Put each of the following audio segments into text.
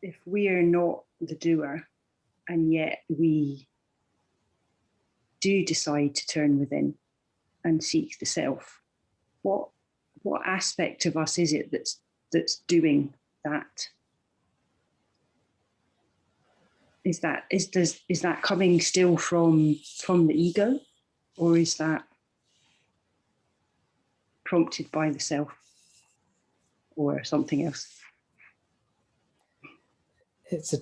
if we are not the doer, and yet we do decide to turn within and seek the self, what aspect of us is it that's doing that? Is that coming still from the ego, or is that prompted by the self or something else? That's a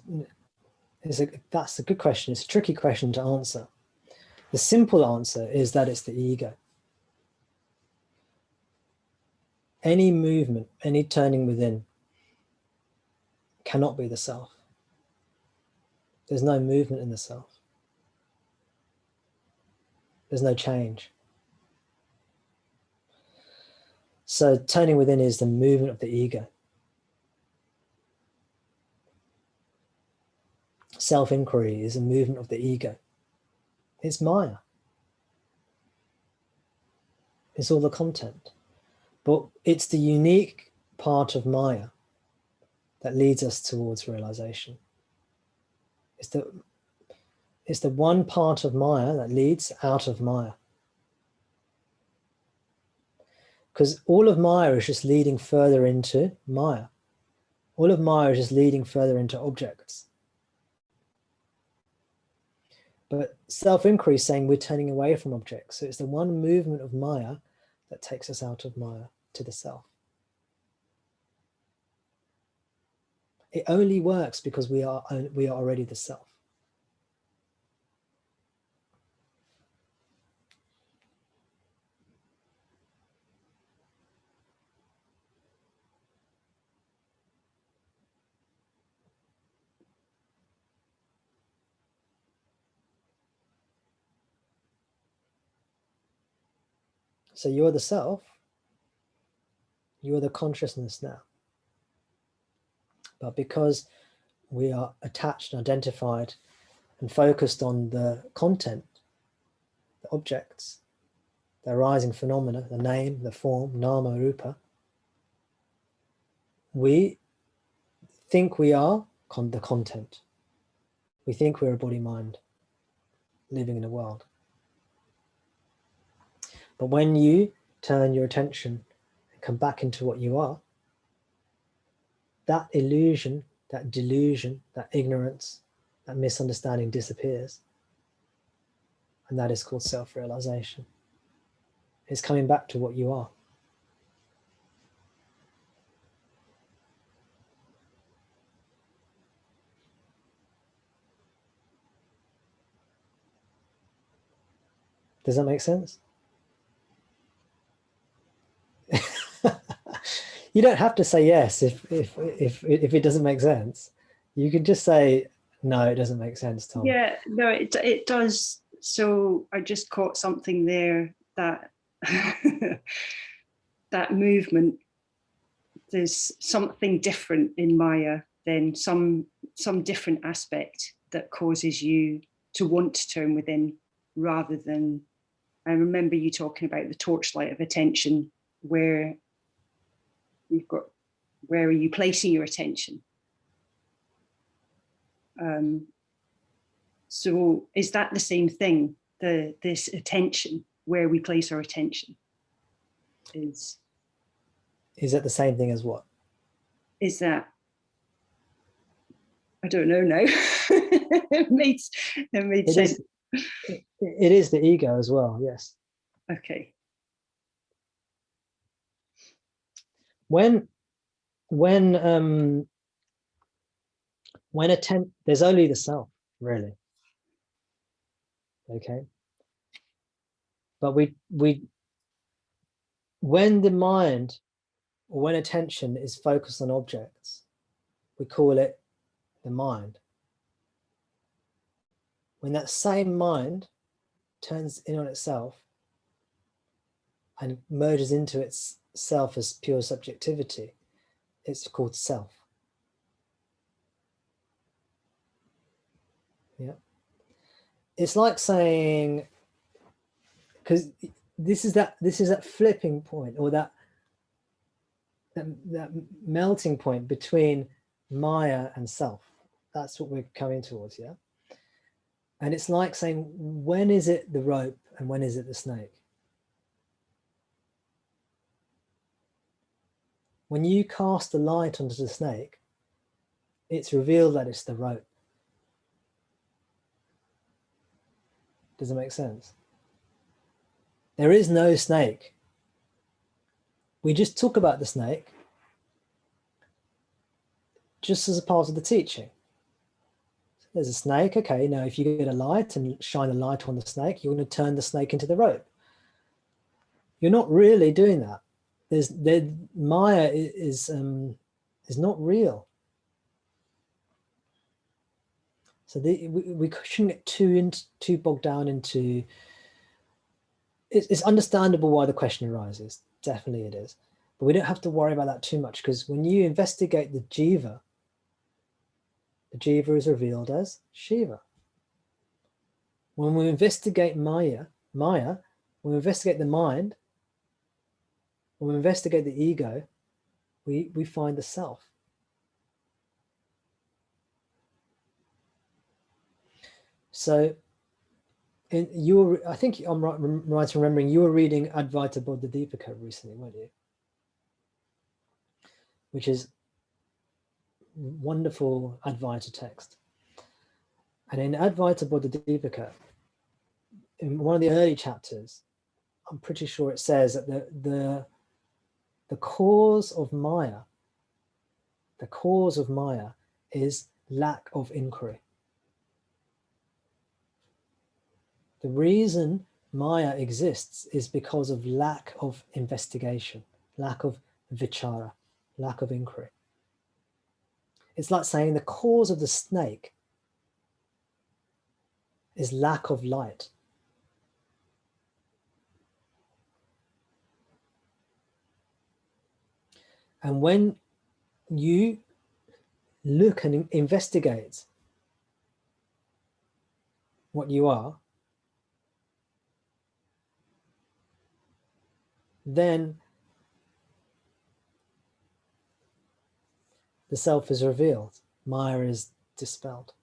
good question. It's a tricky question to answer. The simple answer is that it's the ego. Any movement, any turning within cannot be the self. There's no movement in the self. There's no change. So turning within is the movement of the ego. Self-inquiry is a movement of the ego. It's Maya. It's all the content. But it's the unique part of Maya that leads us towards realization. It's the one part of Maya that leads out of Maya. Because all of Maya is just leading further into Maya. All of Maya is just leading further into objects. But self-inquiry is saying we're turning away from objects. So it's the one movement of Maya that takes us out of Maya to the self. It only works because we are already the self. So you're the self, you're the consciousness now. But because we are attached and identified and focused on the content, the objects, the arising phenomena, the name, the form, nama, rupa, we think we are the content. We think we're a body-mind living in a world. But when you turn your attention and come back into what you are, that illusion, that delusion, that ignorance, that misunderstanding disappears. And that is called self-realization. It's coming back to what you are. Does that make sense? You don't have to say yes if it doesn't make sense. You can just say, no, it doesn't make sense, Tom. Yeah, no, it does. So I just caught something there that that movement, there's something different in Maya than some different aspect that causes you to want to turn within, rather than, I remember you talking about the torchlight of attention, where you've got, where are you placing your attention? So is that the same thing? This attention, where we place our attention, is that the same thing as what? Is that, I don't know now. It made sense. It is the ego as well, yes. Okay. When there's only the self, really. Okay. But when the mind, or when attention is focused on objects, we call it the mind. When that same mind turns in on itself and merges into itself as pure subjectivity, it's called self. Yeah. It's like saying, because this is that flipping point, or that melting point between Maya and self. That's what we're coming towards, yeah? And it's like saying, when is it the rope and when is it the snake? When you cast the light onto the snake, it's revealed that it's the rope. Does it make sense? There is no snake. We just talk about the snake just as a part of the teaching. There's a snake, okay, now if you get a light and shine a light on the snake, you're going to turn the snake into the rope. You're not really doing that. Maya is not real. So we shouldn't get too bogged down into. It's understandable why the question arises. Definitely it is, but we don't have to worry about that too much, because when you investigate the jiva is revealed as Shiva. When we investigate Maya, when we investigate the mind, when we investigate the ego, we find the self. So, I think I'm right in remembering you were reading Advaita Bodhidipika recently, weren't you? Which is wonderful Advaita text. And in Advaita Bodhidipika, in one of the early chapters, I'm pretty sure it says that the cause of Maya is lack of inquiry. The reason Maya exists is because of lack of investigation, lack of vichara, lack of inquiry. It's like saying the cause of the snake is lack of light. And when you look and investigate what you are, then the self is revealed. Maya is dispelled.